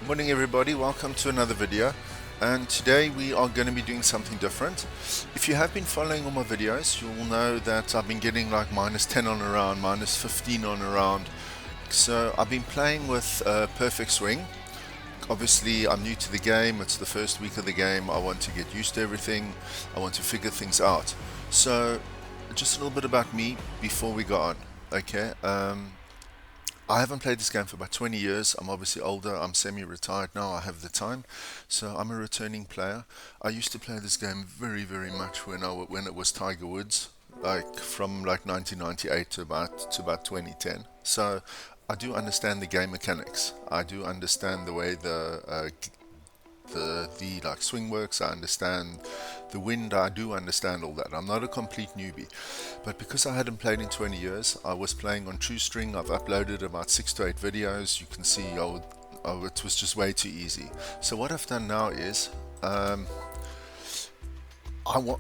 Morning everybody, welcome to another video, and today we are going to be doing something different. If you have been following all my videos, you will know that I've been getting like minus 10 on a round, minus 15 on a round. So I've been playing with perfect swing. Obviously I'm new to the game, it's the first week of the game, I want to get used to everything, I want to figure things out. So just a little bit about me before we go on. Okay, I haven't played this game for about 20 years. I'm obviously older. I'm semi-retired now. I have the time. So I'm a returning player. I used to play this game very much when it was Tiger Woods, like from like 1998 to about 2010. So I do understand the game mechanics. I do understand the way the like swing works. I understand the wind. I do understand all that. I'm not a complete newbie, but because I hadn't played in 20 years, I was playing on True String. I've uploaded about 6 to 8 videos. You can see it was just way too easy. So what I've done now is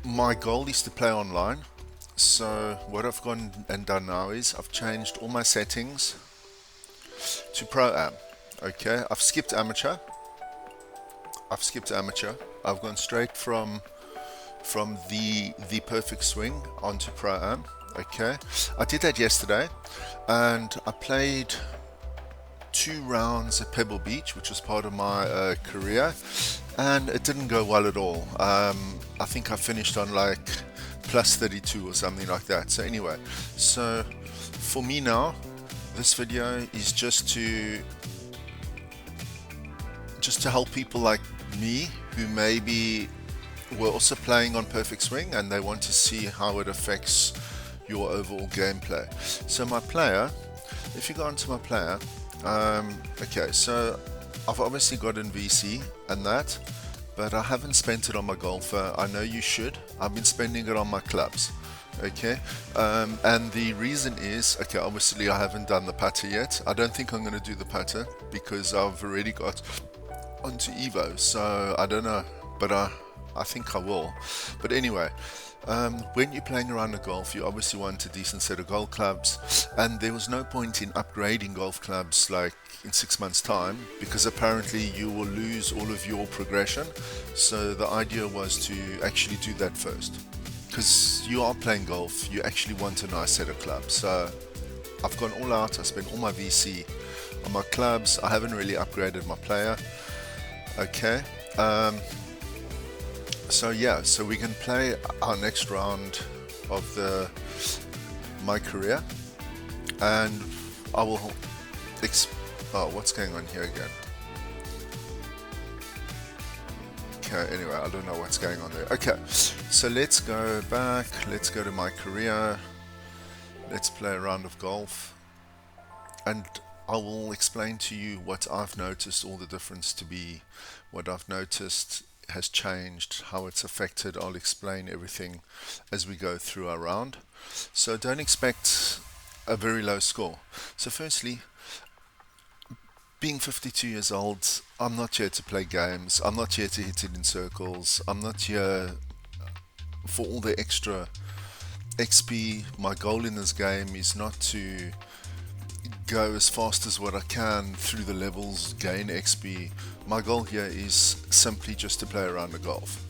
my goal is to play online. So what I've gone and done now is I've changed all my settings to Pro Am. Okay, I've skipped amateur. I've gone straight from the perfect swing onto Pro Am. Okay, I did that yesterday, and I played 2 rounds at Pebble Beach, which was part of my career, and it didn't go well at all. I think I finished on like plus 32 or something like that. So anyway, so for me now, this video is just to help people like me who maybe were also playing on perfect swing and they want to see how it affects your overall gameplay. So my player, if you go onto my player, okay, so I've obviously got in VC and that, but I haven't spent it on my golfer. I know you should. I've been spending it on my clubs. Okay, and the reason is, okay, obviously I haven't done the putter yet. I don't think I'm going to do the putter because I've already got onto Evo, so I don't know, but I think I will. But anyway, when you're playing around the golf, you obviously want a decent set of golf clubs, and there was no point in upgrading golf clubs like in 6 months time, because apparently you will lose all of your progression. So the idea was to actually do that first, because you are playing golf, you actually want a nice set of clubs. So I've gone all out, I spent all my VC on my clubs. I haven't really upgraded my player. Okay, so yeah, so we can play our next round of my career, and I will oh, what's going on here again? Okay, anyway, I don't know what's going on there. Okay, so let's go back, let's go to my career, let's play a round of golf, and I will explain to you what I've noticed, all the difference to be, what I've noticed has changed, how it's affected. I'll explain everything as we go through our round. So don't expect a very low score. So firstly, being 52 years old, I'm not here to play games. I'm not here to hit it in circles. I'm not here for all the extra XP. My goal in this game is not to go as fast as what I can through the levels, gain XP. My goal here is simply just to play around the golf.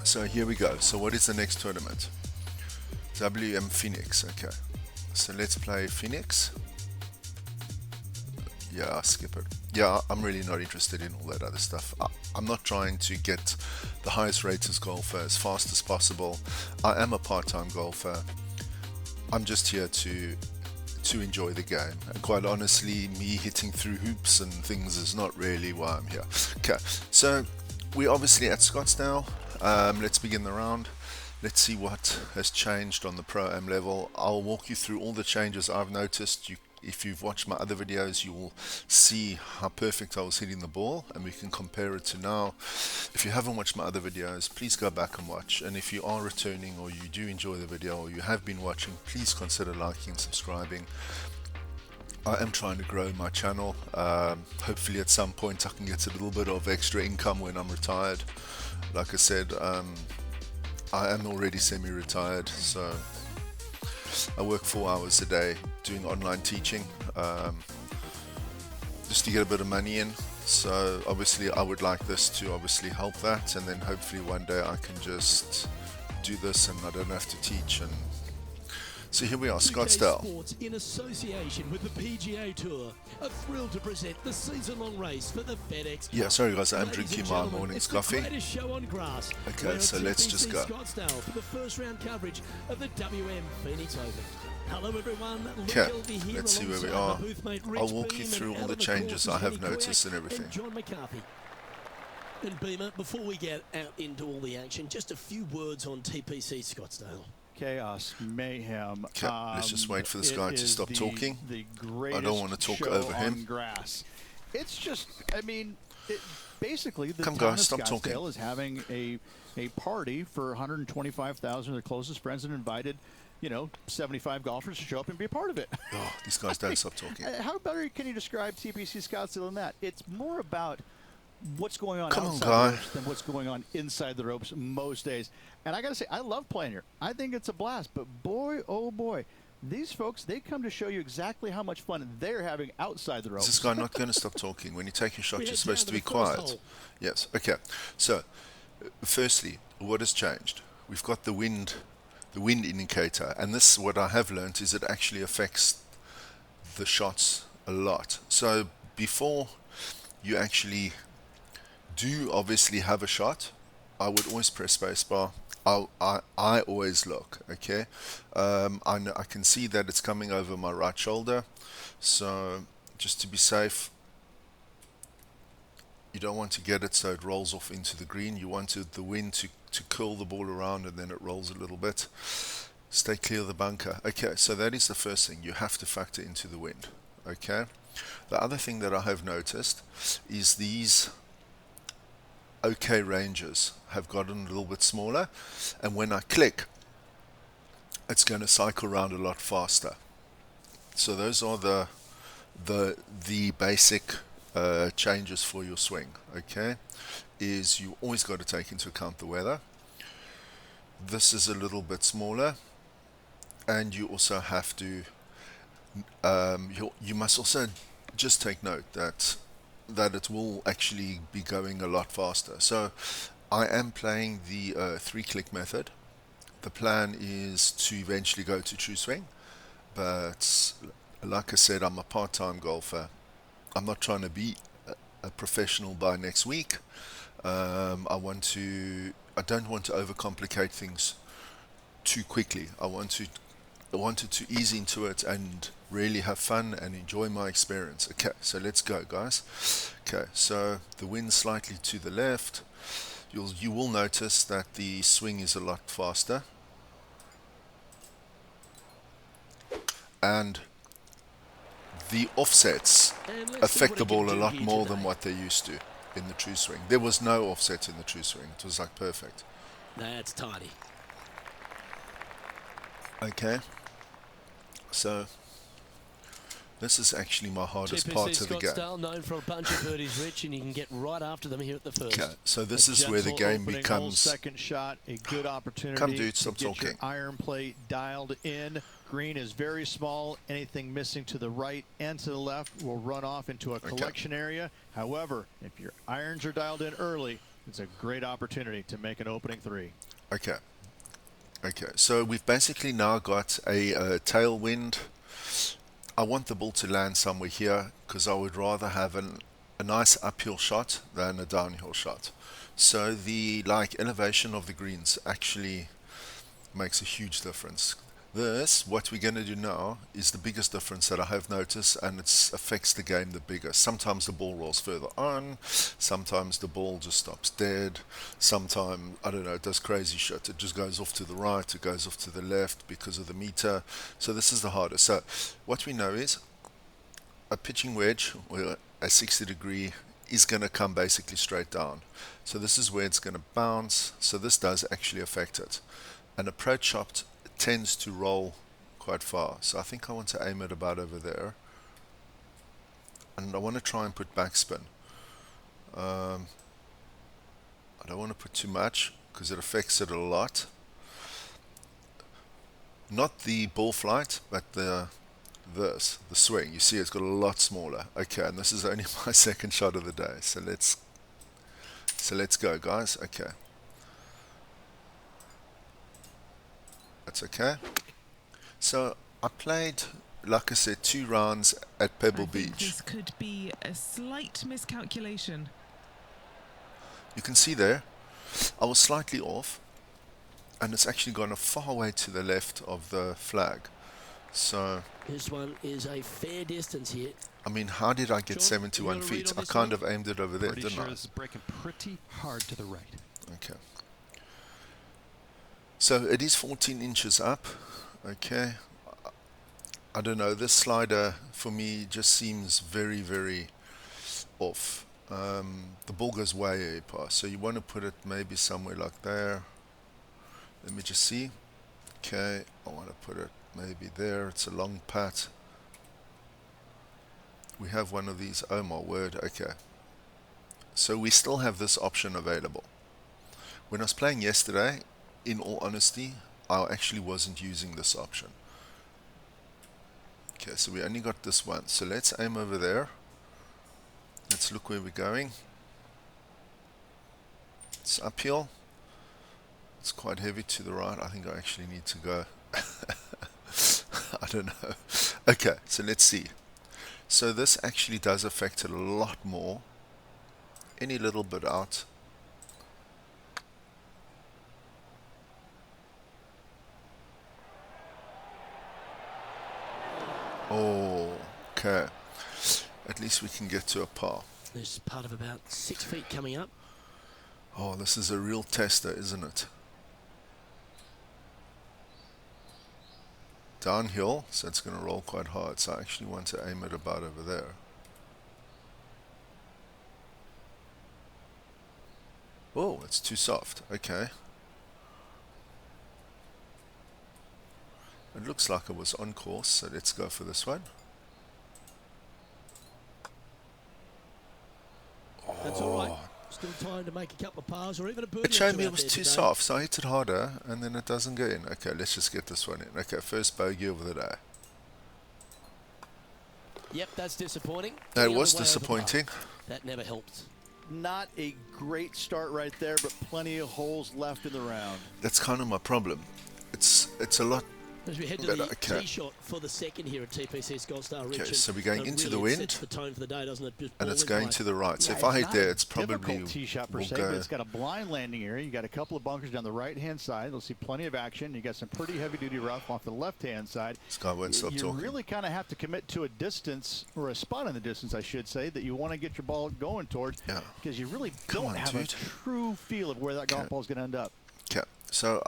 So here we go. So what is the next tournament? WM Phoenix. Okay, so let's play Phoenix. Yeah, I'll skip it. Yeah, I'm really not interested in all that other stuff. I'm not trying to get the highest rated golfer as fast as possible. I am a part-time golfer. I'm just here to enjoy the game, and quite honestly, me hitting through hoops and things is not really why I'm here. Okay, so we're obviously at Scottsdale. Let's begin the round. Let's see what has changed on the Pro Am level. I'll walk you through all the changes I've noticed. If you've watched my other videos, you will see how perfect I was hitting the ball, and we can compare it to now. If you haven't watched my other videos, please go back and watch. And if you are returning, or you do enjoy the video, or you have been watching, please consider liking and subscribing. I am trying to grow my channel. Hopefully at some point I can get a little bit of extra income when I'm retired. Like I said, I am already semi-retired, so I work 4 hours a day doing online teaching. just to get a bit of money in. So obviously I would like this to obviously help that, and then hopefully one day I can just do this and I don't have to teach. And so here we are, 2K Scottsdale. Sports in association with the PGA Tour are thrilled to present the season-long race for the FedEx Cup. Yeah, sorry guys, I'm Ladies drinking and my gentlemen, morning's it's coffee. the greatest show on grass. Okay, We're so at let's TPC just go. Scottsdale for the first round coverage of the WM Phoenix Open. Hello everyone. Okay, let's see where we are. I'll walk you Beam, through and all out the of changes course I is have Henny noticed Kwiatek and everything. John McCarthy. And Beamer, before we get out into all the action, just a few words on TPC Scottsdale. Chaos, mayhem. Okay, let's just wait for this guy to stop talking. I don't want to talk over him. Grass. It's just, I mean, basically the Come town guys, of stop Scottsdale talking. is having a party for 125,000 of their closest friends and invited, 75 golfers to show up and be a part of it. Oh, these guys don't stop talking. How better can you describe TPC Scottsdale than that? It's more about what's going on Come on, outside guy. the ropes than what's going on inside the ropes most days. And I got to say, I love playing here. I think it's a blast. But boy, oh boy, these folks, they come to show you exactly how much fun they're having outside the ropes. Is this guy not going to stop talking? When you take a shot, We you're head supposed to down be to the first quiet. hole. Yes, okay. So, firstly, what has changed? We've got the wind indicator. And this, what I have learned, is it actually affects the shots a lot. So, before you actually do obviously have a shot, I would always press spacebar. I always look, okay? I can see that it's coming over my right shoulder, so just to be safe, you don't want to get it so it rolls off into the green. You want the wind to curl the ball around and then it rolls a little bit. Stay clear of the bunker. Okay, so that is the first thing. You have to factor into the wind, okay? The other thing that I have noticed is these OK ranges have gotten a little bit smaller, and when I click, it's going to cycle around a lot faster. So those are the basic changes for your swing. Okay, is you always got to take into account the weather. This is a little bit smaller, and you also have to you must also just take note that it will actually be going a lot faster. So I am playing the 3-click method. The plan is to eventually go to true swing, but like I said, I'm a part-time golfer. I'm not trying to be a professional by next week. I don't want to overcomplicate things too quickly. I wanted to ease into it and really have fun and enjoy my experience. Okay, so let's go, guys. Okay, so the wind slightly to the left. You will notice that the swing is a lot faster, and the offsets affect the ball a lot more than what they used to in the true swing. There was no offset in the true swing. It was like perfect. That's tidy. Okay, so this is actually my hardest part of the game. Scottsdale, known for a bunch of birdies, Rich, and you can get right after them here at the first. Okay, so this is where the game becomes. Second shot, a good opportunity. Come, dude, stop to get talking. Your iron plate dialed in. Green is very small. Anything missing to the right and to the left will run off into a collection area. However, if your irons are dialed in early, it's a great opportunity to make an opening 3. Okay. Okay, so we've basically now got a tailwind. I want the ball to land somewhere here because I would rather have a nice uphill shot than a downhill shot. So the elevation of the greens actually makes a huge difference. What we're going to do now is the biggest difference that I have noticed, and it affects the game the biggest. Sometimes the ball rolls further on, sometimes the ball just stops dead, sometimes, I don't know, it does crazy shit. It just goes off to the right, it goes off to the left because of the meter. So this is the hardest. So what we know is a pitching wedge, or a 60-degree, is going to come basically straight down. So this is where it's going to bounce. So this does actually affect it. An approach shot tends to roll quite far, so I think I want to aim it about over there, and I want to try and put backspin. I don't want to put too much because it affects it a lot. Not the ball flight, but the this, the swing, you see it's got a lot smaller. Okay, and this is only my second shot of the day. So let's go, guys. Okay. That's okay. So I played, like I said, 2 rounds at Pebble Beach. This could be a slight miscalculation. You can see there, I was slightly off, and it's actually gone a far way to the left of the flag. So This one is a fair distance here. I mean, how did I get Sean, 71 you got a read feet? on I this kind one? of aimed it over there, Pretty didn't sure I? this is breaking pretty hard to the right. Okay. So it is 14 inches up. Okay. I don't know. This slider for me just seems very, very off. The ball goes way past. So you want to put it maybe somewhere like there. Let me just see. Okay. I want to put it maybe there. It's a long putt. We have one of these. Oh my word. Okay. So we still have this option available. When I was playing yesterday, in all honesty, I actually wasn't using this option. Okay, so we only got this one. So let's aim over there. Let's look where we're going. It's uphill. It's quite heavy to the right. I think I actually need to go. I don't know. Okay, so let's see. So this actually does affect it a lot more. Any little bit out. Oh, okay. At least we can get to a par. There's part of about 6 feet coming up. Oh, this is a real tester, isn't it? Downhill, so it's going to roll quite hard. So I actually want to aim it about over there. Oh, it's too soft. Okay. It looks like it was on course, so let's go for this one. That's all right. Still time to make a couple of pars or even a birdie. It showed me out it was there too today. soft, so I hit it harder, and then it doesn't go in. Okay, let's just get this one in. Okay, first bogey of the day. Yep, that's disappointing. That Any other was way over disappointing. par? That never helped. Not a great start right there, but plenty of holes left in the round. That's kind of my problem. It's a lot. As we head to But, the okay. tee shot for the second here at TPC Scottsdale, Okay, Richard. so we're going into the really wind. sets the tone for the day, doesn't it? Just And it's balling going high. to the right. So Yeah, if I hit not there, a it's probably difficult tee shot per will se, go. but it's got a blind landing area. You got a couple of bunkers down the right-hand side. You'll see plenty of action. You got some pretty heavy-duty rough off the left-hand side. This guy won't stop You talking. really kind of have to commit to a distance, or a spot in the distance, I should say, that you want to get your ball going towards. Yeah. Because you really Come don't on, have dude. a true feel of where that golf Okay. ball is going to end up. Okay, so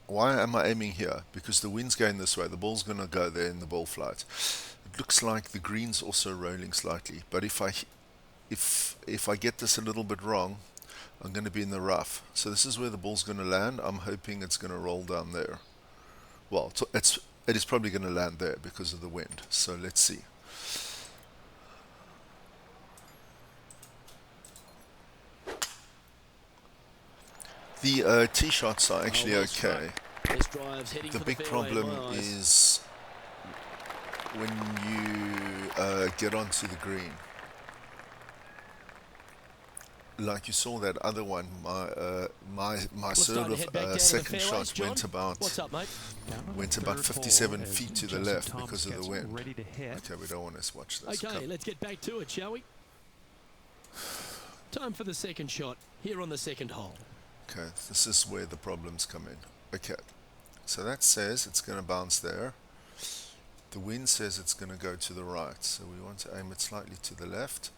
why am I aiming here? Because the wind's going this way. The ball's going to go there in the ball flight. It looks like the green's also rolling slightly. But if I get this a little bit wrong, I'm going to be in the rough. So this is where the ball's going to land. I'm hoping it's going to roll down there. Well, it is probably going to land there because of the wind. So let's see. The tee shots are actually well struck. okay. This drive's heading The for big the fairway, problem in my eyes. is when you get onto the green. Like you saw that other one, my We're sort starting to head back down of to the second fairways, shot John. went about What's up, mate? went about 57 feet to the left because of the wind. Ready to hit. Okay, we don't want to watch this. Okay, Come. let's get back to it, shall we? Time for the second shot here on the second hole. Okay, this is where the problems come in. Okay, so that says it's going to bounce there. The wind says it's going to go to the right, so we want to aim it slightly to the left.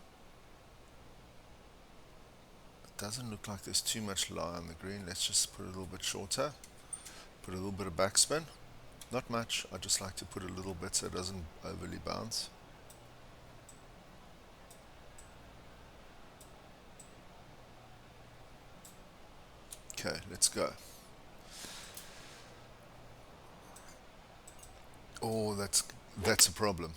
It doesn't look like there's too much lie on the green. Let's just put it a little bit shorter. Put a little bit of backspin. Not much, I just like to put a little bit so it doesn't overly bounce. Okay, let's go. Oh, that's a problem.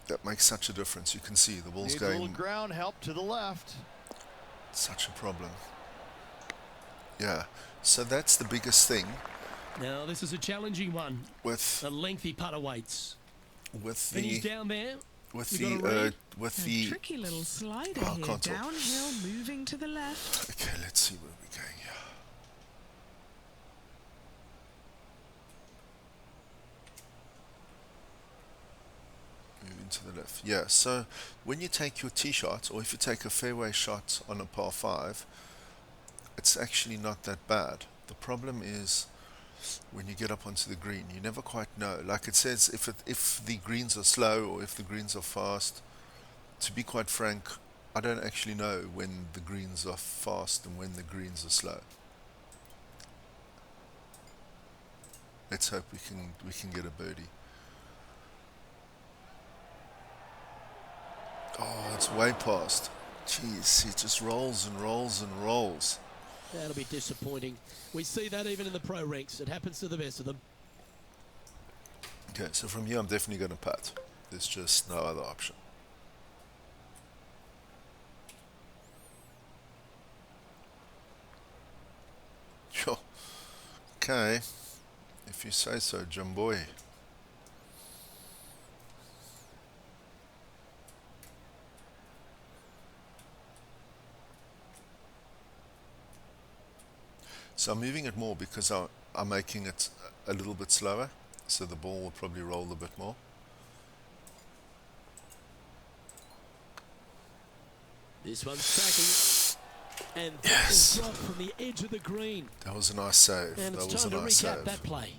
That makes such a difference. You can see the ball's Needs a little going. ground help to the left. Such a problem. Yeah. So that's the biggest thing. Now, this is a challenging one. with A lengthy putt awaits. with And he's the down there. with You got a the read? with A the tricky little slider Oh, I here. can't talk. Downhill, moving to the left. Okay, let's see where we're going here. Moving to the left. Yeah, so when you take your tee shot, or if you take a fairway shot on a par 5, it's actually not that bad. The problem is when you get up onto the green, you never quite know. Like it says, if the greens are slow or if the greens are fast. To be quite frank, I don't actually know when the greens are fast and when the greens are slow. Let's hope we can get a birdie. Oh, it's way past. Jeez, it just rolls and rolls and rolls. That'll be disappointing. We see that even in the pro ranks. It happens to the best of them. Okay, so from here I'm definitely going to putt. There's just no other option. Sure. Okay, if you say so, Jim boy. So I'm moving it more because I'm making it a little bit slower, so the ball will probably roll a bit more. This one's tracking. And that Yes. will drop from the edge of the green. That was a nice save. And it's That was time a to nice recap save. that play.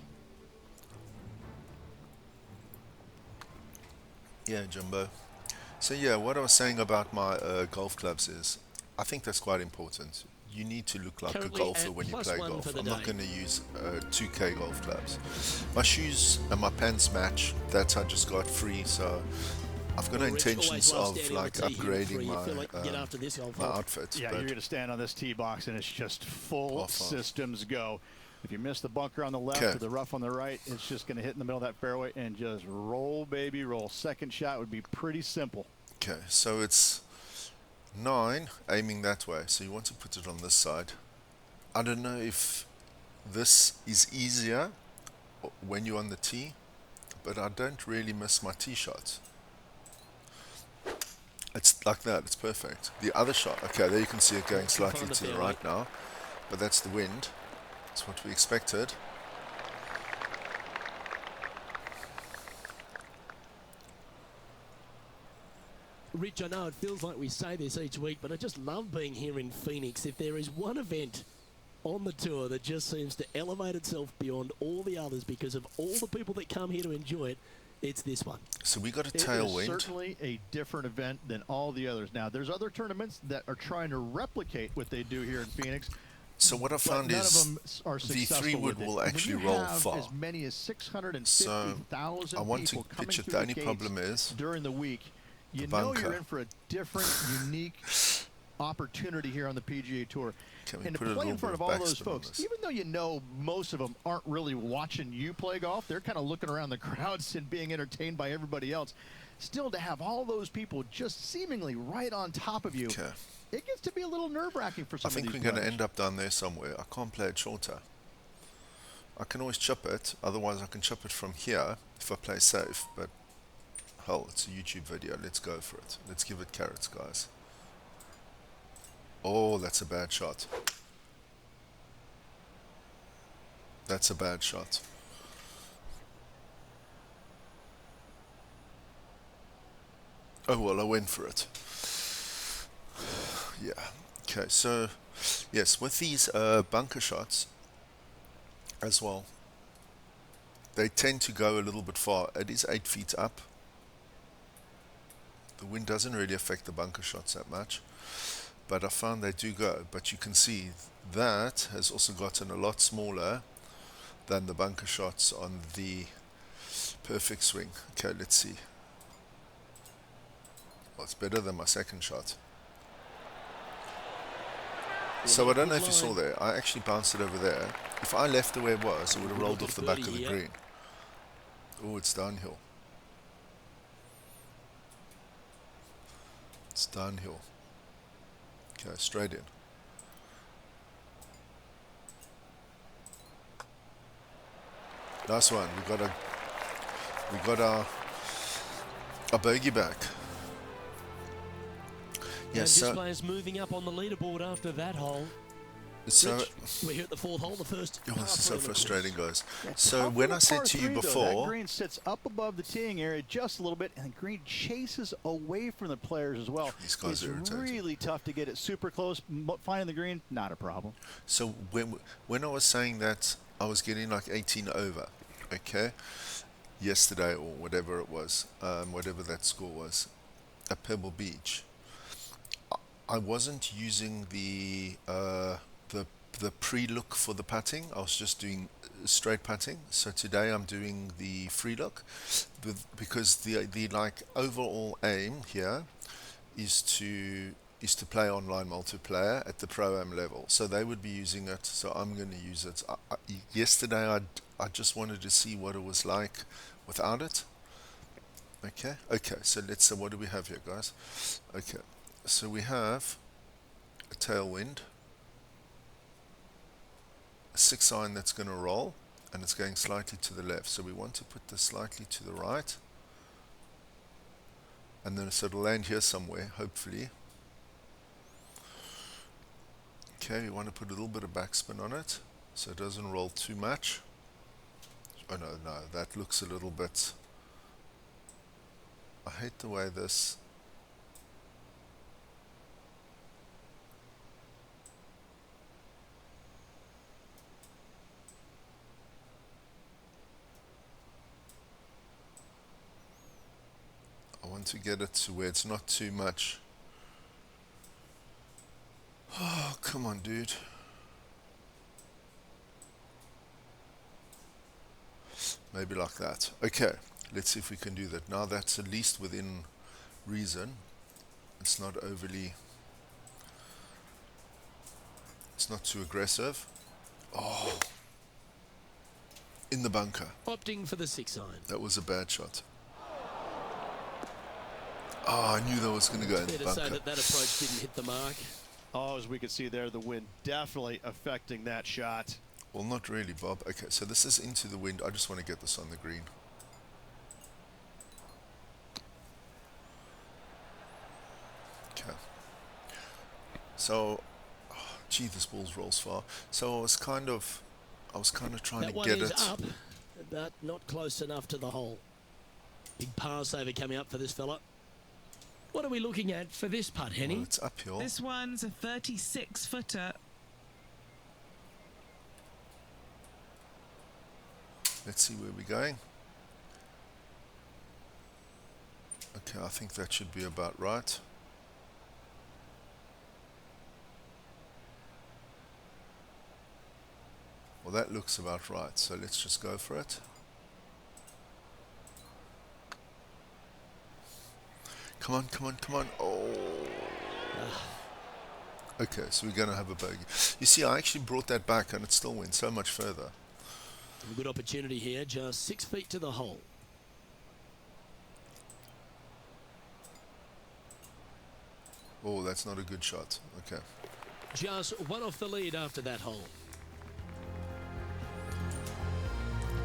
Yeah, Jumbo. So yeah, what I was saying about my golf clubs is, I think that's quite important. You need to look like Currently a golfer at when you +1 play for golf. the I'm not day. going to use 2K golf clubs. My shoes and my pants match. That I just got free, so I've got no Rich intentions always loves of standing on like the tee here upgrading free. You my feel like you can get after this golf my hole. outfit. Yeah, but you're going to stand on this tee box and it's just full Off. systems go. If you miss the bunker on the left Okay. or the rough on the right, it's just going to hit in the middle of that fairway and just roll, baby, roll. Second shot would be pretty simple. Okay, so it's 9 aiming that way. So you want to put it on this side. I don't know if this is easier when you're on the tee, but I don't really miss my tee shots. It's like that, it's perfect. The other shot, okay, there you can see it going slightly Find the to the fairway. right now, but that's the wind. That's what we expected. Rich, I know it feels like we say this each week, but I just love being here in Phoenix. If there is one event on the tour that just seems to elevate itself beyond all the others because of all the people that come here to enjoy it, it's this one. So we got a It is tailwind. certainly a different event than all the others. Now, there's other tournaments that are trying to replicate what they do here in Phoenix. So what I But found none is of them are the successful 3-wood with it. will When actually you roll have far. as many as So 650,000 I want to people coming pitch it. through The the only gates problem is during the week, you the know bunker. you're in for a different, unique opportunity here on the PGA Tour. Can we And to put a play little in front bit of of all those backspin on folks, this? even though you know most of them aren't really watching you play golf, they're kind of looking around the crowds and being entertained by everybody else. Still, to have all those people just seemingly right on top of you, Okay. it gets to be a little nerve-wracking for I some of think these we're going to players. end up down there somewhere. I can't play it shorter. I can always chip it, otherwise I can chip it from here if I play safe, but hell, it's a YouTube video. Let's go for it. Let's give it carrots, guys. Oh, that's a bad shot. That's a bad shot. Oh, well, I went for it. Yeah. Okay, so, yes, with these bunker shots as well, they tend to go a little bit far. It is 8 feet up. The wind doesn't really affect the bunker shots that much, but I found they do go. But you can see that has also gotten a lot smaller than the bunker shots on the perfect swing. Okay, let's see. Well, it's better than my second shot. So I don't know if you saw there, I actually bounced it over there. If I left it where it was, it would have rolled off the back of the green. Oh, it's downhill. It's downhill. Okay, straight in. Nice one. We got our bogey back. And Yes, this player's moving up on the leaderboard after that hole. so Rich, we're here at the fourth hole, the first. oh, this is so frustrating, guys. Yeah, So tough when little I said par to you three, though. That before, green sits up above the teeing area just a little bit, and the green chases away from the players as well. These guys It's are irritating. really tough to get it super close. Finding the green, not a problem. so when I was saying that I was getting like 18 over, okay, yesterday or whatever it was, whatever that score was, at Pebble Beach, I wasn't using the pre-look for the putting. I was just doing straight putting. So today I'm doing the free look, because the like overall aim here is to play online multiplayer at the pro-am level. So they would be using it. So I'm going to use it. Yesterday I just wanted to see what it was like without it. Okay. So let's see, what do we have here, guys? Okay. So we have a tailwind, a 6-iron that's going to roll, and it's going slightly to the left. So we want to put this slightly to the right, and then so it'll land here somewhere, hopefully. Okay, we want to put a little bit of backspin on it, so it doesn't roll too much. Oh no, that looks a little bit... I hate the way this... I want to get it to where it's not too much. Oh, come on, dude. Maybe like that. Okay, let's see if we can do that. Now that's at least within reason. It's not overly... It's not too aggressive. Oh. In the bunker. Opting for the 6-iron. That was a bad shot. Oh, I knew that was going to go in Fair the to say bunker. that approach didn't hit the mark. Oh, as we can see there, the wind definitely affecting that shot. Well, not really, Bob. Okay, so this is into the wind. I just want to get this on the green. Okay. So, oh, gee, this ball rolls far. So I was kind of trying That to one get is it. up, but not close enough to the hole. Big par saver coming up for this fella. What are we looking at for this putt, Henny? Well, it's uphill. This one's a 36-footer. Let's see where we're going. Okay, I think that should be about right. Well, that looks about right, so let's just go for it. Come on, come on, come on. Oh. Okay, so we're going to have a bogey. You see, I actually brought that back and it still went so much further. A good opportunity here, just 6 feet to the hole. Oh, that's not a good shot. Okay. Just one off the lead after that hole.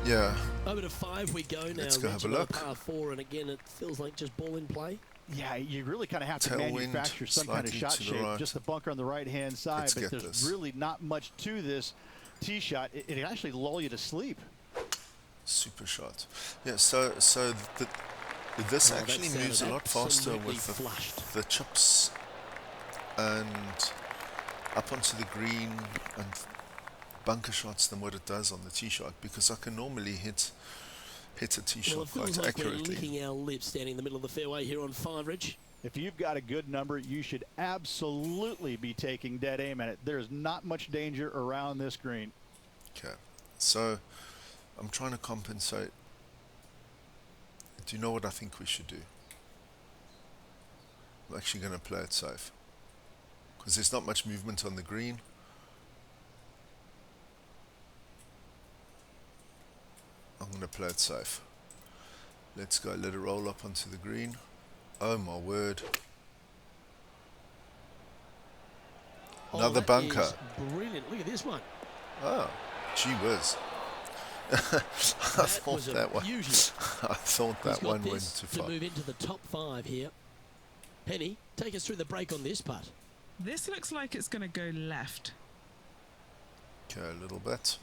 Yeah. Over to 5 we go now. Let's go have a Reaching on look. Par 4, and again, it feels like just ball in play. Yeah, you really kind of have to Tailwind, manufacture some kind of slightly shot to the shape. right. Just the bunker on the right-hand side, Let's but get there's this. really not much to this tee shot. It actually lull you to sleep. Super shot. Yeah, so this Oh, actually that moves a sounded lot faster absolutely with flushed. the chips and up onto the green and bunker shots than what it does on the tee shot, because I can normally hit a tee Well, shot it feels quite like we're accurately. licking our lips standing in the middle of the fairway here on 5, Rich. If you've got a good number, you should absolutely be taking dead aim at it. There's not much danger around this green. Okay, so I'm trying to compensate. Do you know what I think we should do? I'm actually going to play it safe, because there's not much movement on the green. I'm going to play it safe. Let's go, let it roll up onto the green. Oh my word. Another that bunker. is brilliant. Look at this one. Oh, gee whiz. I thought that one. Beauty. I thought that one went too to far. move into the top 5 here. Penny, take us through the break on this putt. This looks like it's going to go left. Okay, a little bit.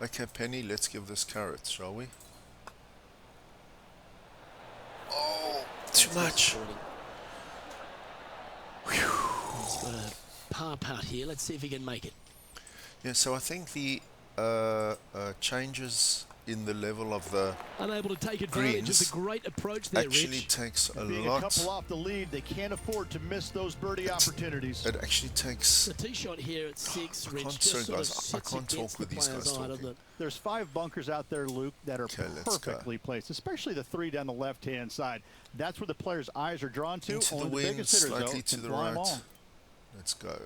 Okay, Penny, let's give this carrots, shall we? Oh, too much. He's got a par putt here. Let's see if he can make it. Yeah, so I think the changes in the level of the Unable to take advantage greens of the great approach there, actually Rich. takes a Being lot. a couple off the lead, they can't afford to miss those birdie opportunities. It actually takes. The tee shot here at 6, Rich, can't- just sorry, sort of guys, I sits can't talk against with the these player's guys eye, talking. doesn't it? There's 5 bunkers out there, Luke, that are Okay, let's go. perfectly placed, especially the 3 down the left-hand side. That's where the player's eyes are drawn to. Into the Only the wind, biggest hitters, slightly though, to can the fly 'em right. all. Let's go.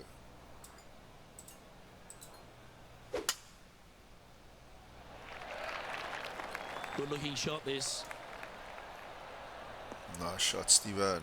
Good looking shot this. Nice shot, Steven.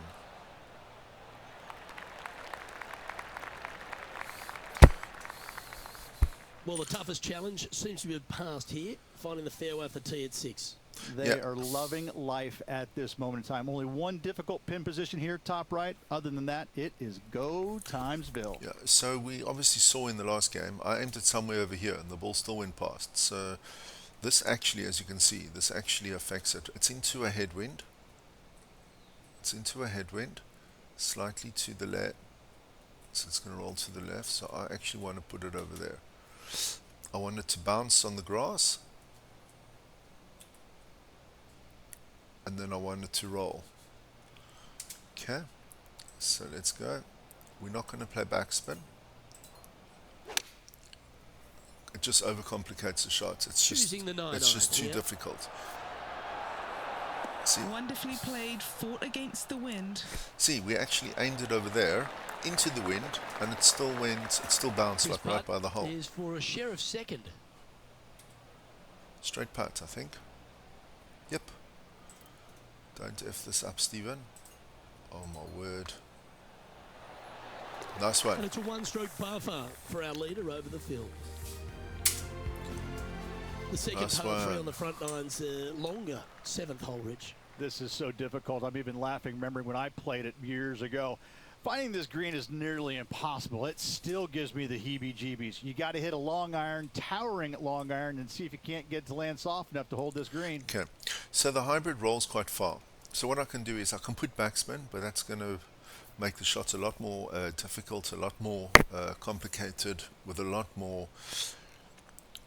Well, the toughest challenge seems to be passed here, finding the fairway for tee at 6. They Yep. are loving life at this moment in time. Only one difficult pin position here, top right. Other than that, it is go Timesville. Yeah, so we obviously saw in the last game, I aimed it somewhere over here and the ball still went past. So this actually, as you can see, this actually affects it. It's into a headwind. It's into a headwind, slightly to the left. So it's going to roll to the left. So I actually want to put it over there. I want it to bounce on the grass. And then I want it to roll. Okay, so let's go. We're not going to play backspin. It just overcomplicates the shots. It's Choosing the 9 it's just iron, too yeah. difficult. See, Wonderfully played, fought against the wind. we actually aimed it over there into the wind, and it still went. It still bounced His like right putt by the hole. is for a share of second. Straight putt, I think. Yep. Don't F this up, Steven. Oh my word. Nice And one. it's a one-stroke buffer for our leader over the field. The second Nice par 3 one. on the front nine's longer, 7th hole, Rich. This is so difficult. I'm even laughing, remembering when I played it years ago. Finding this green is nearly impossible. It still gives me the heebie-jeebies. You got to hit a long iron, towering long iron, and see if you can't get to land soft enough to hold this green. Okay, so the hybrid rolls quite far. So what I can do is I can put backspin, but that's going to make the shots a lot more difficult, a lot more complicated, with a lot more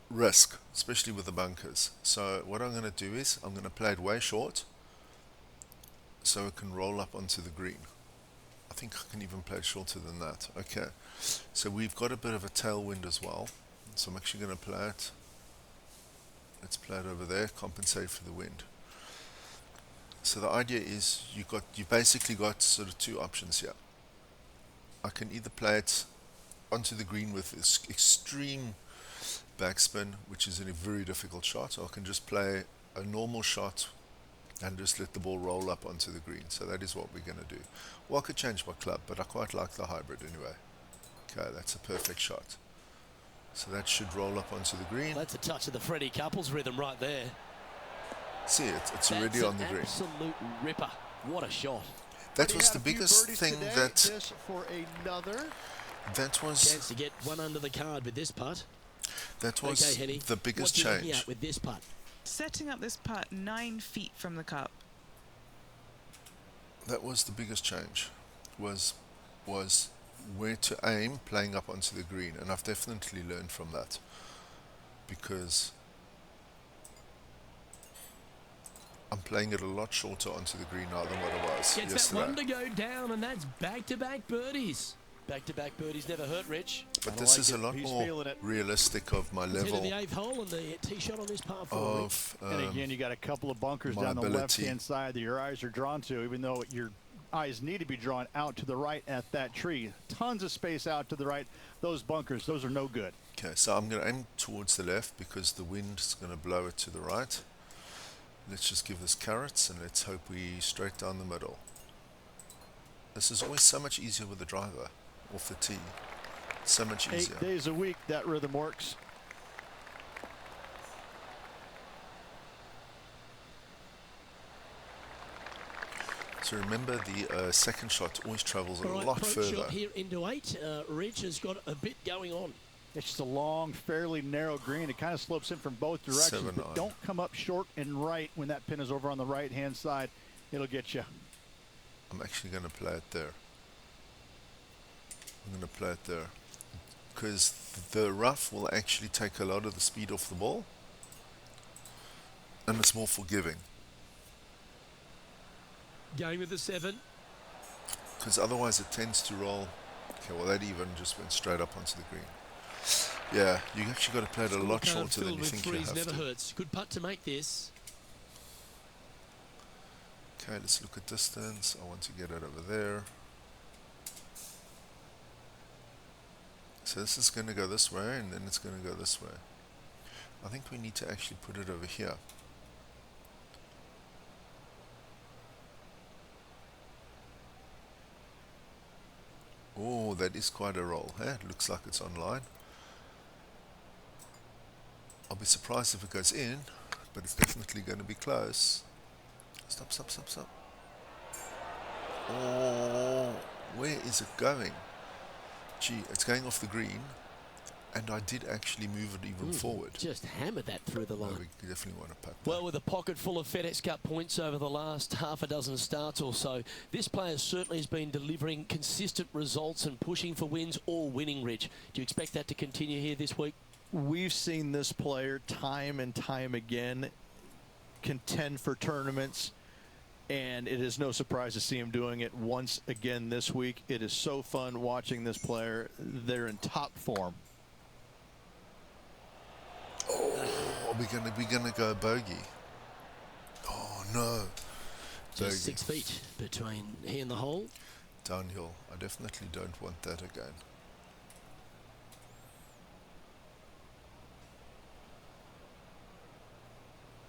risk, especially with the bunkers. So what I'm going to do is I'm going to play it way short, so it can roll up onto the green. I think I can even play it shorter than that. Okay, so we've got a bit of a tailwind as well, so I'm actually going to play it. Let's play it over there, compensate for the wind. So the idea is you basically got sort of 2 options here. I can either play it onto the green with this extreme backspin, which is a very difficult shot, or I can just play a normal shot and just let the ball roll up onto the green. So that is what we're going to do. Well, I could change my club, but I quite like the hybrid anyway. Okay, that's a perfect shot. So that should roll up onto the green. That's a touch of the Freddie Couples rhythm right there. See, it's That's already on the an green. absolute ripper. What a shot. That He was had the a few biggest birdies thing today. that This for another. was Chance to get one under the card with this putt. that Okay, was Henny. the biggest what you looking change. at with this putt? Setting up this putt 9 feet from the cup. That was the biggest change. Was where to aim playing up onto the green, and I've definitely learned from that, because I'm playing it a lot shorter onto the green now than what it was Gets that one to yesterday. go down, and that's back-to-back birdies. Back-to-back birdies never hurt, Rich. But I this like is a it. lot He's more feeling it. realistic of my He's into level the 8th hole, and the tee shot on this par 4. Rich. of And again, you got a couple of bunkers my down the ability. left-hand side that your eyes are drawn to, even though your eyes need to be drawn out to the right at that tree. Tons of space out to the right. Those bunkers, those are no good. Okay, so I'm going to aim towards the left because the wind is going to blow it to the right. Let's just give this carrots and let's hope we straight down the middle. This is always so much easier with the driver off the tee. So much easier. 8 days a week that rhythm works. So remember, the second shot always travels a All right, lot approach further. shot here into 8. Reg has got a bit going on. It's just a long, fairly narrow green. It kind of slopes in from both directions. 7-9. But don't come up short and right when that pin is over on the right-hand side. It'll get you. I'm actually going to play it there. I'm going to play it there. Because the rough will actually take a lot of the speed off the ball. And it's more forgiving. Going with the 7. Because otherwise it tends to roll. Okay, well that even just went straight up onto the green. Yeah, you actually got to play it a lot Scorecard shorter than filled you with think you threes have never to. hurts. Good putt to make this. Okay, let's look at distance. I want to get it over there. So this is going to go this way, and then it's going to go this way. I think we need to actually put it over here. Oh, that is quite a roll. Huh? It looks like it's online. I'll be surprised if it goes in, but it's definitely going to be close. Stop, stop, stop, stop. Oh, where is it going? Gee, it's going off the green, and I did actually move it even forward. Just hammered that through the No, line. we definitely want to putt that. Well, with a pocket full of FedEx Cup points over the last half a dozen starts or so, this player certainly has been delivering consistent results and pushing for wins or winning, Rich. Do you expect that to continue here this week? We've seen this player time and time again contend for tournaments, and it is no surprise to see him doing it once again this week. It is so fun watching this player. They're in top form. Oh, we're gonna go bogey. Oh no. Bogey. Just 6 feet between he and the hole. Downhill. I definitely don't want that again.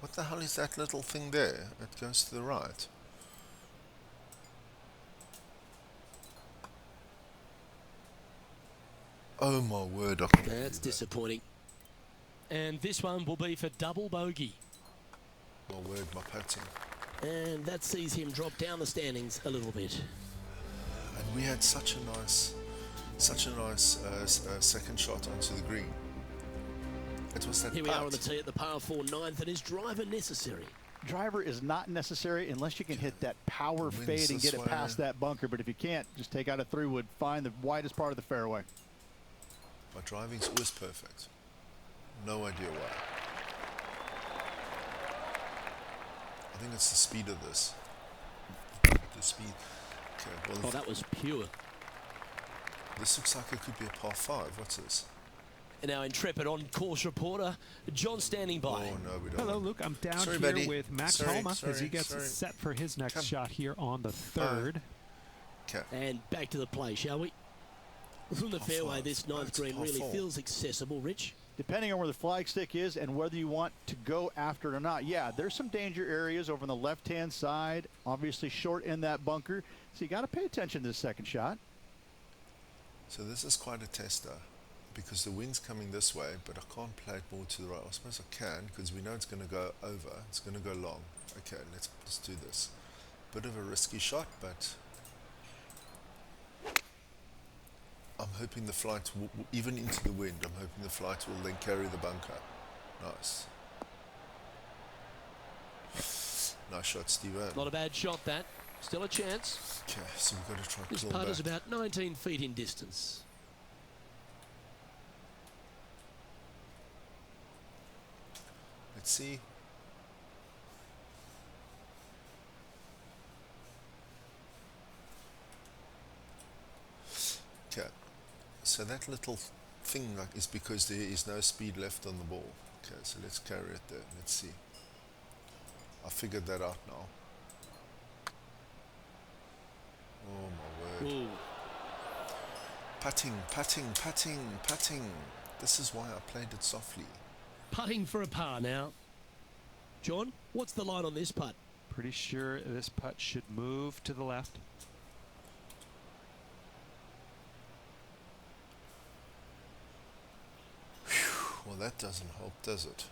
What the hell is that little thing there? It goes to the right. Oh my word, I can't That's believe that. disappointing. And this one will be for double bogey. My word, my putting. And that sees him drop down the standings a little bit. And we had such a nice second shot onto the green. It was that Here we are on the putt. tee at the par 4 9th, and is driver necessary? Driver is not necessary unless you can hit that power Winds fade and this get it way. past that bunker. But if you can't, just take out a 3-wood, find the widest part of the fairway. My driving's always perfect. No idea why. I think it's the speed of this. The speed. Okay, well, Oh, that was pure. this looks like it could be a par 5. What's this? And our intrepid on-course reporter, John, standing by. Oh no, we don't. Hello, want- Luke. I'm down Sorry, here buddy. with Max Sorry, Homa as sorry, he gets sorry. set for his next Come. shot here on the third. Okay. And back to the play, shall we? From the Par fairway, five. this No, ninth it's a green par really 4. feels accessible, Rich. Depending on where the flagstick is and whether you want to go after it or not. Yeah, there's some danger areas over on the left-hand side, obviously short in that bunker. So you got to pay attention to the second shot. So this is quite a tester because the wind's coming this way, but I can't play it more to the right. I suppose I can because we know it's going to go over. It's going to go long. Okay, let's do this. Bit of a risky shot, but I'm hoping the flight, even into the wind, I'm hoping the flight will then carry the bunker. Nice. Nice shot, Steve. Not a bad shot, that. Still a chance. Okay, so we've got to try This claw putt is back. about 19 feet in distance. Let's see. Okay, so that little thing is because there is no speed left on the ball. Okay, so let's carry it there. Let's see. I figured that out now. Oh my word. Ooh. Putting, putting, putting, putting. This is why I played it softly. Putting for a par now. John? What's the line on this putt? Pretty sure this putt should move to the left. Well, that doesn't help, does it?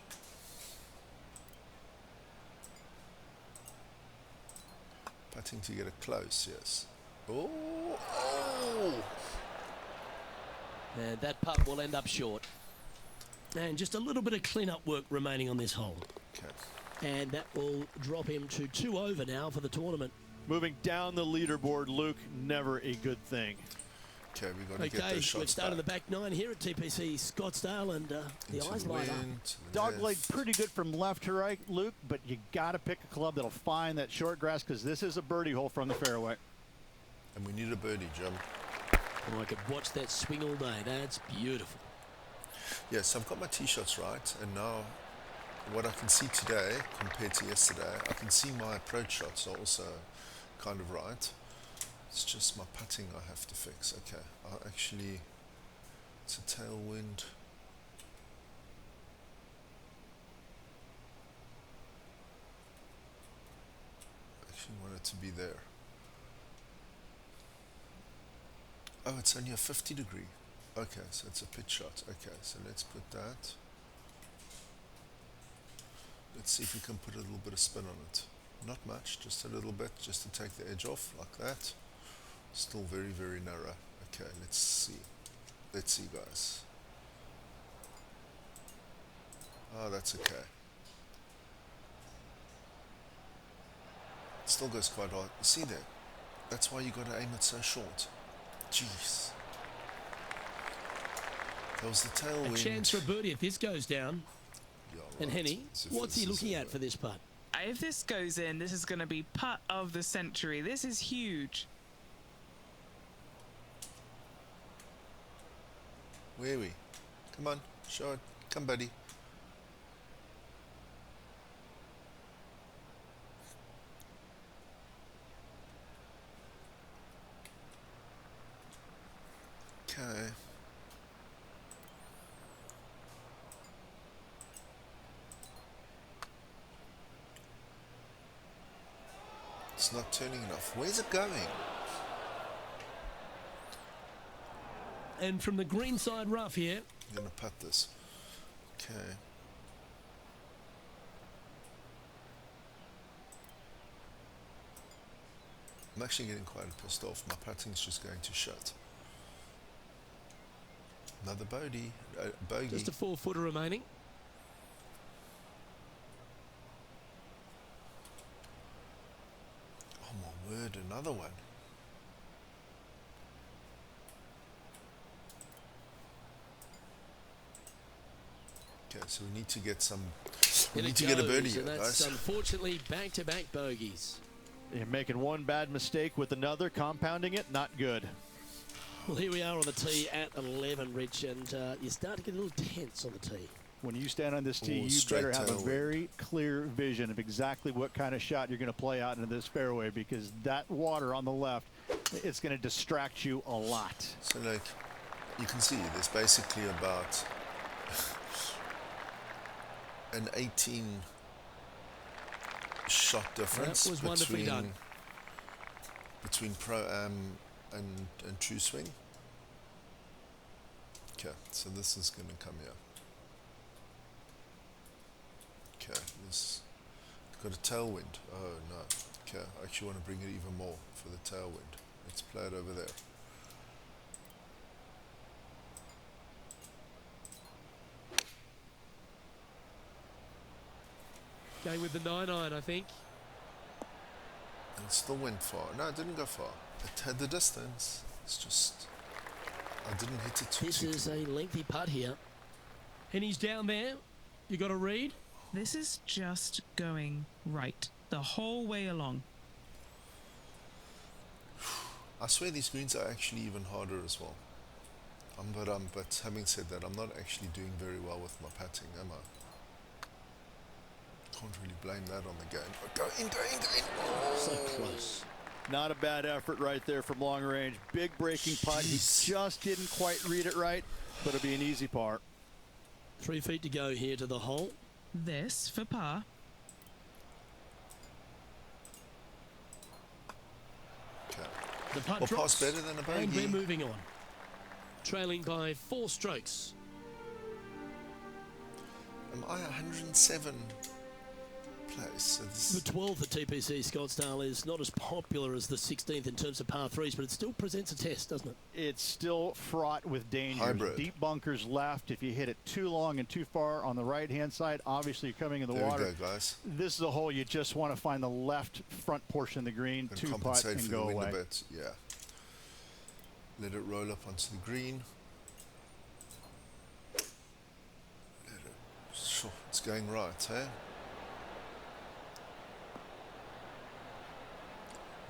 Putting to get it close, yes. Oh, oh! And that putt will end up short. And just a little bit of clean-up work remaining on this hole. Okay. And that will drop him to 2 over now for the tournament. Moving down the leaderboard, Luke, never a good thing. Okay, we've got to get Okay, those shots we've started the back. back 9 here at TPC Scottsdale, and the Into eyes the light up. wind, to the Dogleg left. pretty good from left to right, Luke, but you got to pick a club that'll find that short grass because this is a birdie hole from the fairway. And we need a birdie, Jim. Oh, I could watch that swing all day. That's beautiful. Yes, I've got my tee shots right, and now what I can see today compared to yesterday, I can see my approach shots are also kind of right. It's just my putting I have to fix. Okay, it's a tailwind. I actually want it to be there. Oh, it's only a 50 degree. Okay, so it's a pitch shot. Okay, so let's put that. Let's see if we can put a little bit of spin on it. Not much, just a little bit, just to take the edge off, like that. Still very, very narrow. Okay, let's see. Let's see, guys. Oh, that's okay. It still goes quite hard. You see that? That's why you got to aim it so short. Jeez. That was the tailwind. A chance for a birdie if this goes down. Yeah, And right. Henny, So what's he this is looking a- at for this putt? If this goes in, this is going to be putt of the century. This is huge. Where are we? Come on, show it. Come, buddy. Okay. It's not turning enough. Where's it going? And from the green side rough here, I'm gonna putt this. Okay. I'm actually getting quite pissed off. My putting's just going to shut. Another bogey. Bogey. just a 4-footer remaining. Oh my word, another one. Okay, so we need to get some. We And need it to get a goes, birdie here, and that's guys. unfortunately back-to-back bogeys. You're making one bad mistake with another, compounding it, not good. Well, here we are on the tee at 11, Rich, and you start to get a little tense on the tee. When you stand on this tee, Ooh, you straight better have a tailwind. very clear vision of exactly what kind of shot you're going to play out into this fairway, because that water on the left, it's going to distract you a lot. So, like, you can see there's basically about an 18 shot difference was wonderfully done. between Pro-Am and True Swing. Okay, so this is going to come here. Okay, this got a tailwind. Oh no. Okay, I actually want to bring it even more for the tailwind. Let's play it over there. Going with the 9-iron, I think. And it still went far. No, it didn't go far. It had the distance. It's just I didn't hit it too This is a lengthy putt here. And he's down there. You got a read? This is just going right the whole way along. I swear these greens are actually even harder as well. But having said that, I'm not actually doing very well with my putting, am I? Can't really blame that on the game. Go in, go in, go in. Oh. So close. Not a bad effort right there from long range. Big breaking putt. He Jeez. just didn't quite read it right, but it'll be an easy par. 3 feet to go here to the hole. This for par. The putt Or drops, pass better than a and we're bogey. moving on. Trailing by 4 strokes. Am I 107 place? So The 12th at TPC Scottsdale is not as popular as the 16th in terms of par 3s, but it still presents a test, doesn't it? It's still fraught with danger. Hybrid. Deep bunkers left. If you hit it too long and too far on the right-hand side, obviously you're coming in the there water. we go, guys. This is a hole you just want to find the left front portion of the green, And two putt, compensate and for go the wind away. a bit. Yeah. Let it roll up onto the green. Sure, it's going right, eh?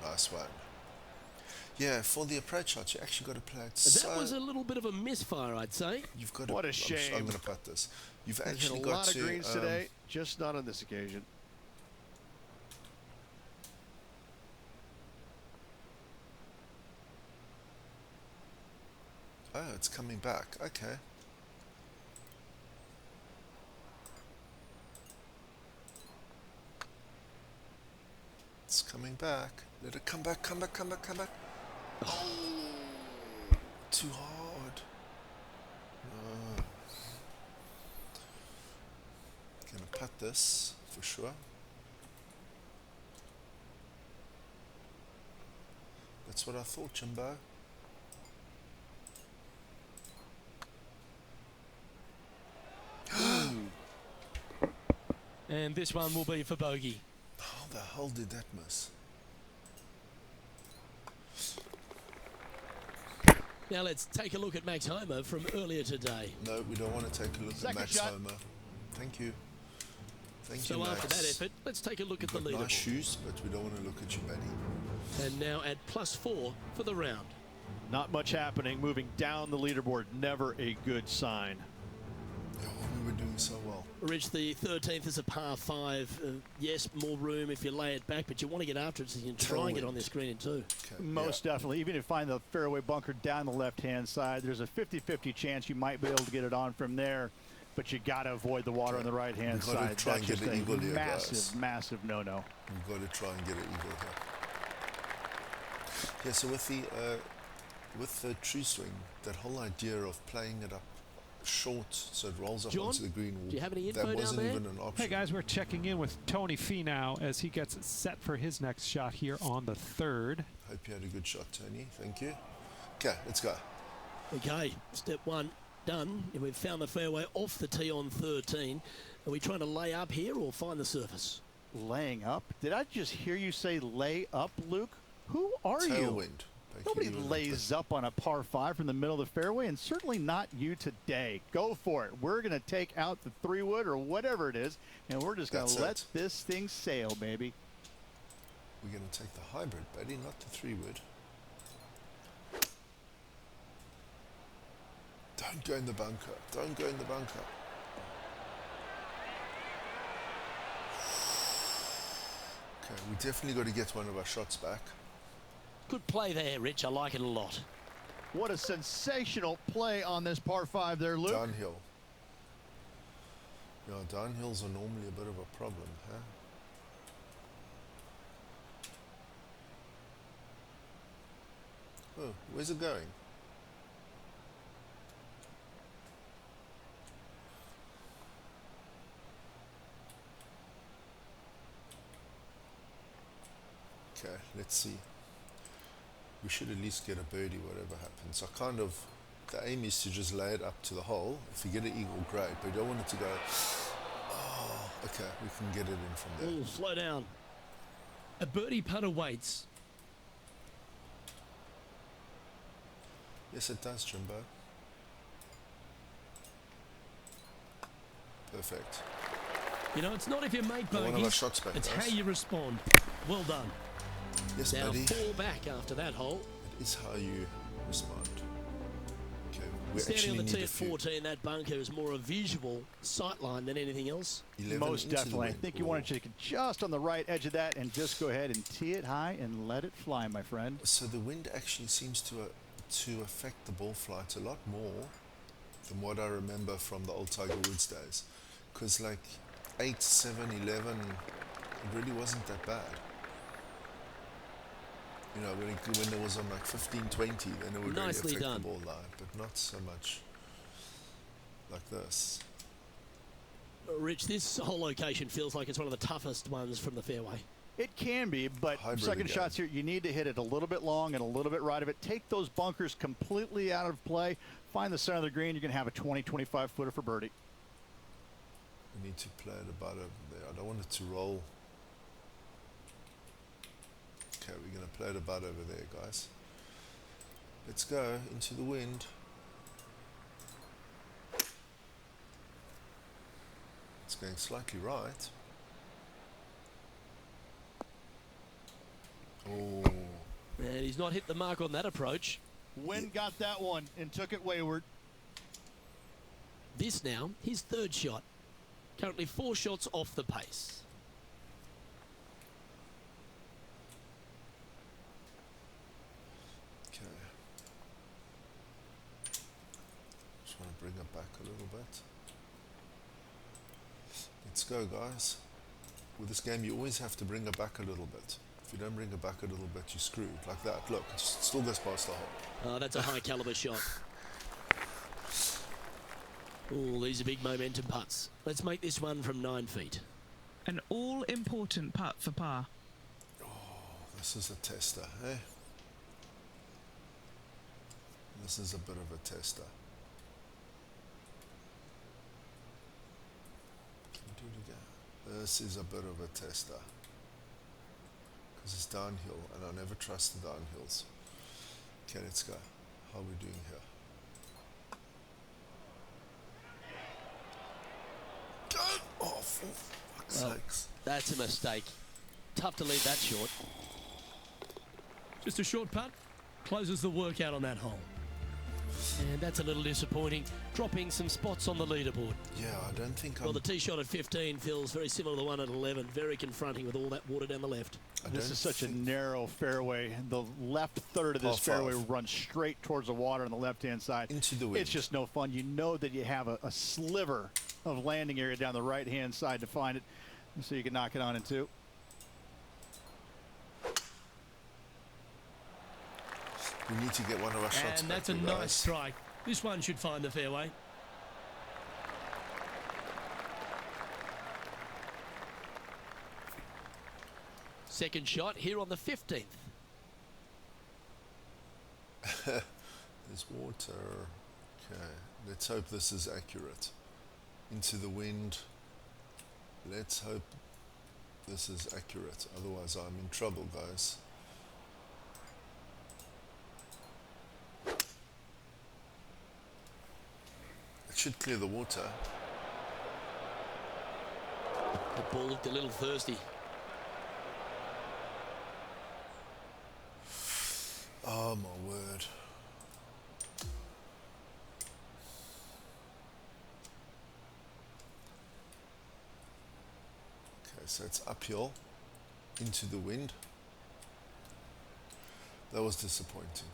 Nice one. Yeah, for the approach shot, you actually got to play it That was a little bit of a misfire, I'd say. You've got to. What a I'm shame. going to putt this. You've He's hit actually a got lot to. of greens today, just not on this occasion. Oh, it's coming back. Okay. It's coming back. Let it come back, come back, come back, come back. Oh, too hard. No. Gonna putt this for sure. That's what I thought, Jimbo. And this one will be for bogey. How the hell did that miss? Now let's take a look at Max Homer from earlier today. No, we don't want to take a look Second at Max shot. Homer. Thank you. Thank So you, Max. after that effort, let's take a look at the You've got nice leaderboard. shoes, but we don't want to look at you, buddy. And now at +4 for the round. Not much happening. Moving down the leaderboard, never a good sign. Oh, we were doing so well. Reach the 13th as a par 5. Yes, more room if you lay it back, but you want to get after it so you can try and get on this green in 2. Okay, Most definitely. Even if you find the fairway bunker down the left-hand side, there's a 50-50 chance you might be able to get it on from there, but you got to avoid the water on the right-hand We've gotta side. try That's and get just an a eagle here, massive, guys. massive no-no. We've got to try and get an eagle here. Yeah, so with the true swing, that whole idea of playing it up short so it rolls up John, onto the green, do you have any info that down wasn't there? even an option. Hey guys, we're checking in with Tony Fee now as he gets set for his next shot here on the 3rd. Hope you had a good shot, Tony. Thank you. Okay, let's go. Okay, step 1 done. And we've found the fairway off the tee on 13. Are we trying to lay up here or find the surface? Laying up? Did I just hear you say lay up, Luke? Who are you? Tailwind. Nobody lays up on a par 5 from the middle of the fairway, and certainly not you today. Go for it. We're going to take out the 3-wood or whatever it is, and we're just going That's to let it. this thing sail, baby. We're going to take the hybrid, buddy, not the 3-wood. Don't go in the bunker. Don't go in the bunker. Okay, we definitely got to get one of our shots back. Good play there, Rich. I like it a lot. What a sensational play on this par 5 there, Luke. Downhill. Yeah, downhills are normally a bit of a problem, huh? Oh, where's it going? Okay, let's see. We should at least get a birdie, whatever happens. The aim is to just lay it up to the hole. If you get an eagle, great, but you don't want it to go, oh, okay, we can get it in from there. Ooh, slow down. A birdie putt awaits. Yes, it does, Jimbo. Perfect. You know, it's not if you make One of our bogeys, shots back, it's guys. how you respond. Well done. Yes, Now buddy. 4 back after that hole. It is how you respond. Okay, we Standing actually on the need tee a at few. 14, that bunker is more a visual sight line than anything else. 11 Most into the definitely. I wind. think you want to take it just on the right edge of that and just go ahead and tee it high and let it fly, my friend. So the wind actually seems to affect the ball flight a lot more than what I remember from the old Tiger Woods days. Because like 8, 7, 11, it really wasn't that bad. You know, when it was on like 15, 20, then it would Nicely really affect done. the ball live, but not so much like this. Rich, this whole location feels like it's one of the toughest ones from the fairway. It can be, but Hybrid second again. shots here, you need to hit it a little bit long and a little bit right of it. Take those bunkers completely out of play. Find the center of the green. You're going to have a 20, 25 footer for birdie. We need to play it about over there. I don't want it to roll. Okay, we're going to play it about over there, guys. Let's go into the wind. It's going slightly right. Oh, And he's not hit the mark on that approach. Wind got that one and took it wayward. This now, his third shot. Currently 4 shots off the pace. okay. Just want to bring it back a little bit. Let's go, guys. With this game, you always have to bring it back a little bit. If you don't bring it back a little bit, you're screwed. Like that. Look, it still goes past the hole. Oh, that's a high caliber shot. Oh, these are big momentum putts. Let's make this one from 9 feet. An all-important putt for par. This is a tester, eh? This is a bit of a tester. Can we do it again? This is a bit of a tester. Because it's downhill, and I never trust the downhills. Okay, let's go. How are we doing here? Go! Oh, for fuck's sakes. That's a mistake. Tough to leave that short. Just a short putt. Closes the work out on that hole. And that's a little disappointing. Dropping some spots on the leaderboard. Yeah, I don't think Well, the tee shot at 15 feels very similar to the one at 11. Very confronting with all that water down the left. This is such a narrow fairway. The left third of this fairway runs straight towards the water on the left-hand side. Into the wind. It's just no fun. You know that you have a sliver of landing area down the right-hand side to find it, so you can knock it on in two. We need to get one of our shots And back that's a there, nice guys. strike. This one should find the fairway. Second shot here on the 15th. There's water. Okay, let's hope this is accurate. Into the wind. Let's hope this is accurate. Otherwise, I'm in trouble, guys. It should clear the water. The ball looked a little thirsty. Oh my word. Okay, so it's uphill into the wind. That was disappointing.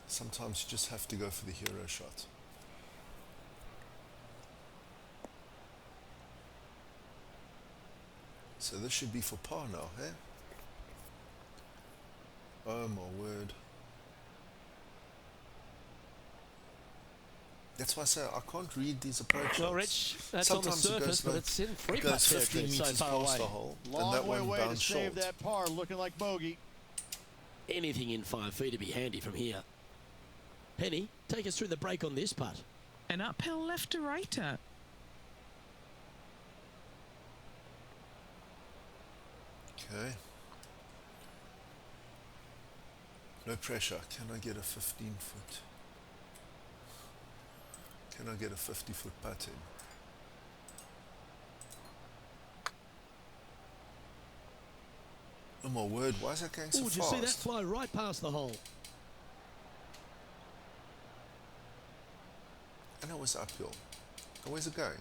Sometimes you just have to go for the hero shot. So this should be for par now, eh? Oh my word. That's why I say I can't read these approach shots. Well, Rich, that's on the Sometimes it surface, goes but like- it's in it free goes putt 15 territory so meters far past away. the hole, and Long that way one away to bounced save short. that par, looking like bogey. Anything in 5 feet would be handy from here. Penny, take us through the break on this putt. An uphill left to righter. Okay. No pressure. Can I get a 15 foot? Can I get a 50-foot putt in? Oh my word, why is that going so Oh, fast? did you see that fly right past the hole? And it was uphill. And where's it going?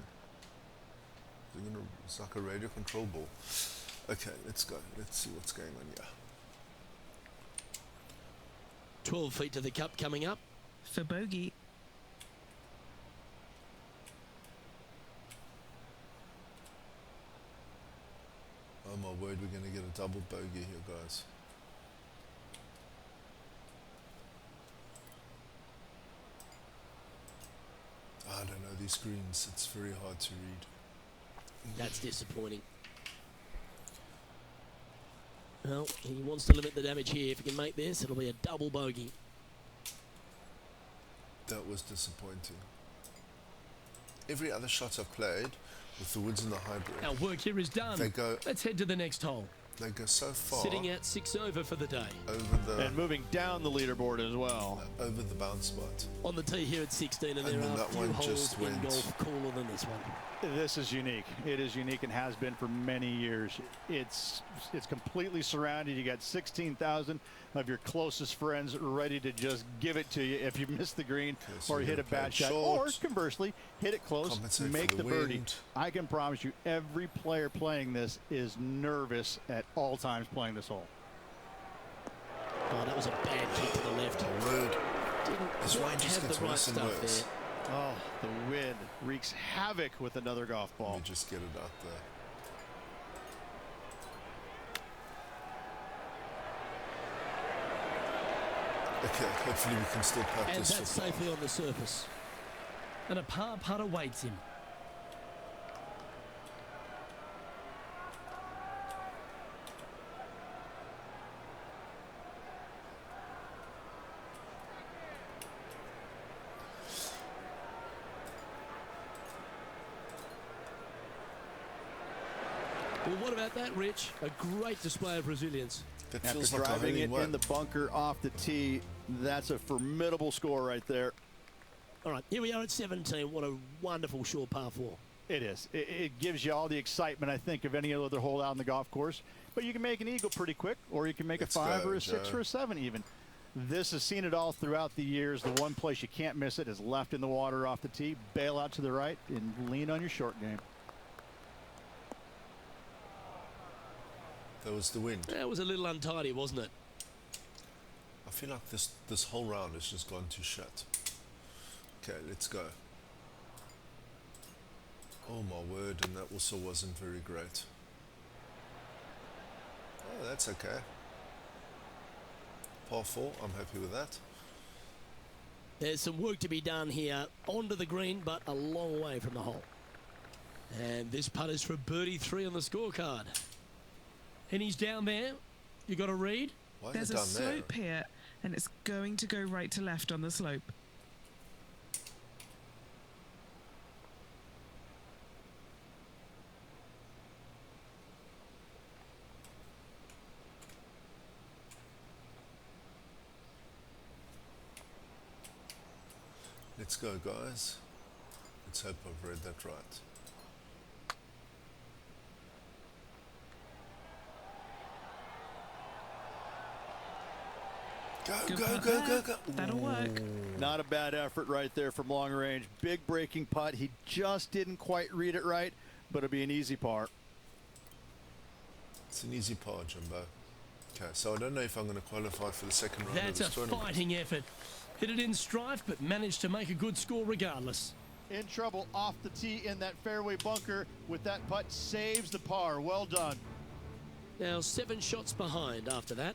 It's like a radio control ball. Okay, let's go. Let's see what's going on here. 12 feet to the cup coming up. For bogey. Oh my word, we're going to get a double bogey here, guys. these greens. It's very hard to read. That's disappointing. Well, he wants to limit the damage here. If he can make this, it'll be a double bogey. That was disappointing. Every other shot I've played with the woods and the hybrid, Our work here is done. They go- Let's head to the next hole. they go so far Sitting at 6 over for the day. over And moving down the leaderboard as well. the bounce spot. On the tee here at 16, and And there then are that few one holes just in went. golf cooler than this one. This is unique. It is unique and has been for many years. It's completely surrounded. You got 16,000 of your closest friends ready to just give it to you if you miss the green so or you're hit a gonna play bad it shot, short, or conversely, hit it close, compensate make for the the birdie. wind. I can promise you, every player playing this is nervous at all times playing this hole. Oh, that was a bad kick to the left. Word. Didn't This quite rain just have gets the right worse and stuff worse. there. Oh, the wind wreaks havoc with another golf Let ball. me just get it out there. Okay, hopefully we can still And practice that's for par. safely on the surface. And a par putt awaits him. Well, what about that, Rich? A great display of resilience. That After feels like a driving hole it in one. in the bunker off the tee, that's a formidable score right there. All right, here we are at 17. What a wonderful short par 4. It is. It gives you all the excitement, I think, of any other hole out on the golf course. But you can make an eagle pretty quick, or you can make Let's a 5 go, or a 6 Joe. or a 7 even. This has seen it all throughout the years. The one place you can't miss it is left in the water off the tee. Bail out to the right and lean on your short game. That was the wind. That was a little untidy, wasn't it? I feel like this whole round has just gone to shit. Okay, let's go. Oh my word, and that also wasn't very great. Oh, that's okay. Par 4, I'm happy with that. There's some work to be done here onto the green, but a long way from the hole. And this putt is for birdie 3 on the scorecard. And he's down there. You got to read. Why There's is it a down there? slope here, and it's going to go right to left on the slope. Let's go, guys. Let's hope I've read that right. Go, Good go, putt go, there. go, go. That'll work. Not a bad effort right there from long range. Big breaking putt. He just didn't quite read it right, but it'll be an easy par. It's an easy par, Jumbo. Okay, so I don't know if I'm going to qualify for the second round That's of a this tournament. fighting effort. Hit it in strife, but managed to make a good score regardless. In trouble off the tee in that fairway bunker with that putt. Saves the par. Well done. Now 7 shots behind after that.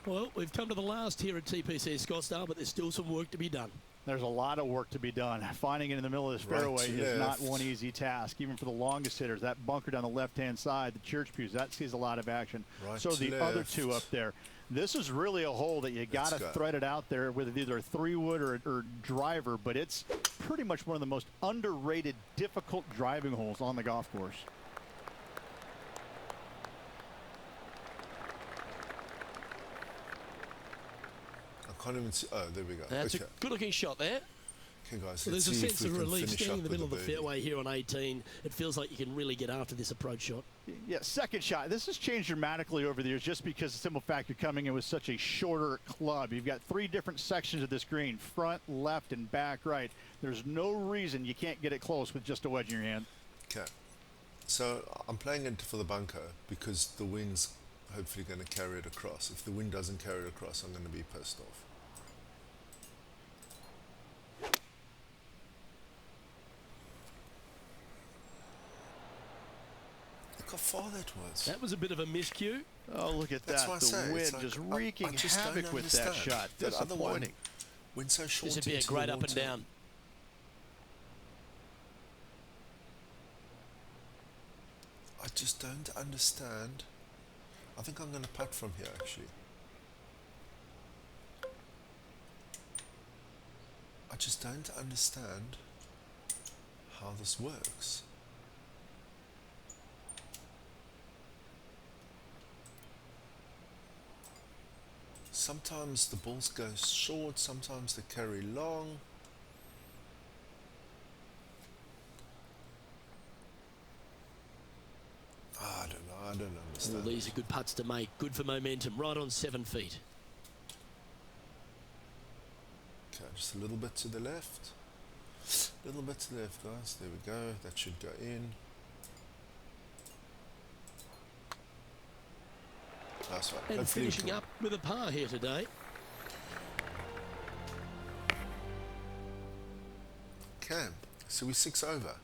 Well, we've come to the last here at TPC Scottsdale, but there's still some work to be done. There's a lot of work to be done. Finding it in the middle of this Right fairway to is not left. one easy task, even for the longest hitters. That bunker down the left-hand side, the church pews, that sees a lot of action. Right So to the other left. two up there. This is really a hole that you got to go. thread it out there with either a 3-wood or driver, but it's pretty much one of the most underrated, difficult driving holes on the golf course. I can't even see. Oh, there we go. That's okay. a good-looking shot there. Okay, guys, So let's there's a see if sense we of can relief finish standing up in the with middle of the birdie. fairway here on 18. It feels like you can really get after this approach shot. Yeah, second shot. This has changed dramatically over the years just because the simple fact you're coming in with such a shorter club. You've got 3 different sections of this green, front, left, and back right. There's no reason you can't get it close with just a wedge in your hand. Okay, so I'm playing it for the bunker because the wind's hopefully going to carry it across. If the wind doesn't carry it across, I'm going to be pissed off. Look how far that was. That was a bit of a miscue. Oh, look at That's that. what I The say. wind It's like, just I wreaking just don't havoc with that understand. shot. That other one Disappointing. went so short This would be a into the great up and water. down. just don't understand. I think I'm going to putt from here actually. I just don't understand how this works. Sometimes the balls go short, sometimes they carry long. I don't understand. Well, these are good putts to make. Good for momentum. Right on 7 feet. Okay, just a little bit to the left. A little bit to the left, guys. There we go. That should go in. Nice one. And Hopefully we finishing can- up with a par here today. Cam, so we're 6 over.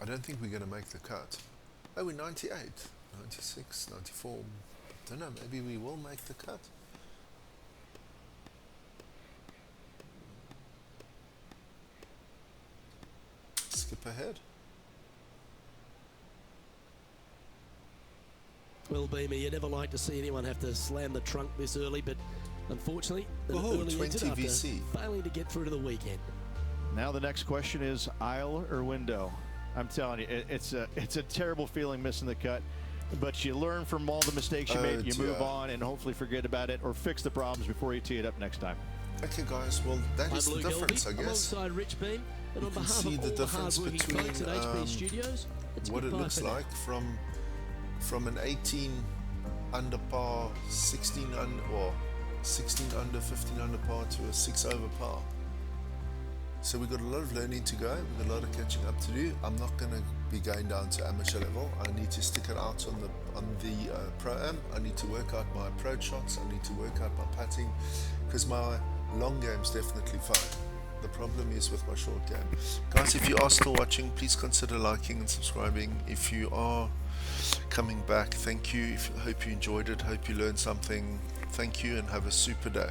I don't think we're going to make the cut. Oh, we're 98, 96, 94. I don't know, maybe we will make the cut. Skip ahead. Well, Beamer, you never like to see anyone have to slam the trunk this early, but unfortunately, an Oh, early 20 exit after VC. failing to get through to the weekend. Now the next question is aisle or window. I'm telling you, it's a terrible feeling missing the cut, but you learn from all the mistakes you made. You move on and hopefully forget about it or fix the problems before you tee it up next time. Okay, guys, well, that is the difference, I guess. Alongside Rich Beam, and You on can behalf see of the all the difference hard-working folks at between, HB Studios, it's what it goodbye looks for now. like from an 18 under par, 16 under, or 16 under, 15 under par to a 6 over par. So we've got a lot of learning to go. We've got a lot of catching up to do. I'm not going to be going down to amateur level. I need to stick it out on the pro-am. I need to work out my approach shots. I need to work out my putting, because my long game's definitely fine. The problem is with my short game. Guys, if you are still watching, please consider liking and subscribing. If you are coming back, thank you. Hope you enjoyed it. Hope you learned something. Thank you and have a super day.